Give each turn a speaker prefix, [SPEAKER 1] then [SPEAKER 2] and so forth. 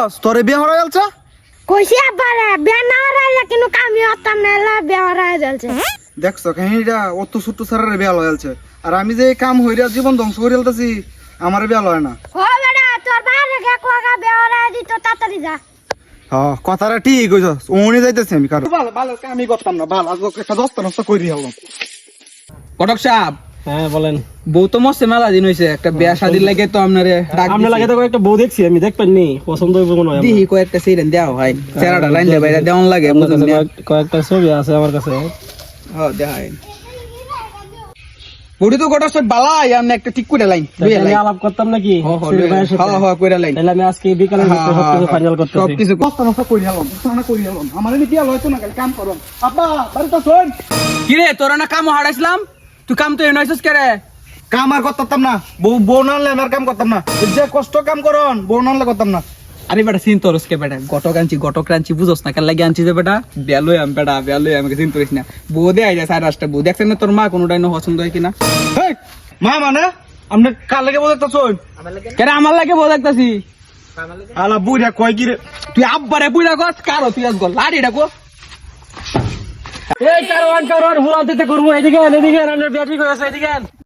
[SPEAKER 1] কইছস তোরে বিয়ে হরা যাচ্ছে?
[SPEAKER 2] কইছি আব্বারে বিয়া না হরাইলে কিন্তু কামি হতাম না এলা বিয়া হরাই যাচ্ছে।
[SPEAKER 1] দেখছো কাহিনীটা অত ছোট্ট সারারে বিয়ে হয়েছে, আর আমি যে এই কাম হইরা জীবন ধ্বংস করে ফেলতেছি, আমার বিয়ে হয় না।
[SPEAKER 2] ও বেটা তোর বাইরে গে কোগা বিয়া হরাই দিত তাড়াতাড়ি যা।
[SPEAKER 1] হ্যাঁ কথাটা ঠিক কইছস, ওনি যাইতেছি আমি। কারণ ভালো ভালো আমি করতাম না, ভালো আজকে একটা দস্তা নষ্ট কইরি হলাম।
[SPEAKER 3] কটক সাহেব,
[SPEAKER 4] হ্যাঁ বলেন।
[SPEAKER 3] বউ তো মস্ত মেলা দিন হইছে, একটা বিয়া শাদির লাগে তো আপনারে ডাক
[SPEAKER 4] আপনার লাগে তো একটা বউ দেখছি আমি, দেখবেন নি পছন্দ হইব মনে হয়।
[SPEAKER 3] দিহি কয়েকটা সিরেন দেওয়া হয়, চেহারাটা লাইন দে বাইরে দেওয়ান লাগে বুঝুন না।
[SPEAKER 4] কয়েকটা ছবি আছে আমার কাছে।
[SPEAKER 3] হ্যাঁ দেখাই বুড়ি তো কটক সাহেব বালাই, আমি একটা ঠিক করে লাইন দুই লাইন
[SPEAKER 4] আলাপ করতাম নাকি?
[SPEAKER 3] হ্যাঁ কইরা লাইন।
[SPEAKER 4] তাহলে আমি আজকে বিকালে সবকিছু ফাইনাল করতেছি।
[SPEAKER 3] সবকিছু
[SPEAKER 1] দস্তা নষ্ট কইরি হলাম, না কইরি হলাম। আমার এনে বিয়ে হইতো না, খালি কাম করুন। আব্বা বাড়িতে শোন,
[SPEAKER 3] কি রে তোরা না কাম হারাইছিলাম, তুই কাম তো এনাইছিস কে রে?
[SPEAKER 1] কাম আর করতাম না, বউ না আনলে আমার কাম করতাম না। এই যে কষ্ট কাম করুন, বউ না আনলে করতাম না।
[SPEAKER 3] আরে বেটা চিন তোরস কে বেটা, গটক আনছি বুঝোস না, কেন লাগে আনছি যে বেটা বেলোই আমি বেটা বেলোই আমাকে চিন তোরিস না। বউ দে আইজা সাড়ে 8টা বউ দেখছেন না তোর মা কোনোটাই না পছন্দ হয় কিনা?
[SPEAKER 1] হেই, মা মানে আপনি কার লাগে বউ দেখতেছেন?
[SPEAKER 3] কেন আমার লাগে বউ দেখতাছি?
[SPEAKER 1] আলা বুইরা কয় কি রে?
[SPEAKER 3] তুই আব্বারে বুইরা গছ কারো তুই আজ গল লাড়ি ডাকো।
[SPEAKER 4] এই কারণ হুলাতে করবো, এদিকে এদিকে ব্যাটারি করেছে, এদিকে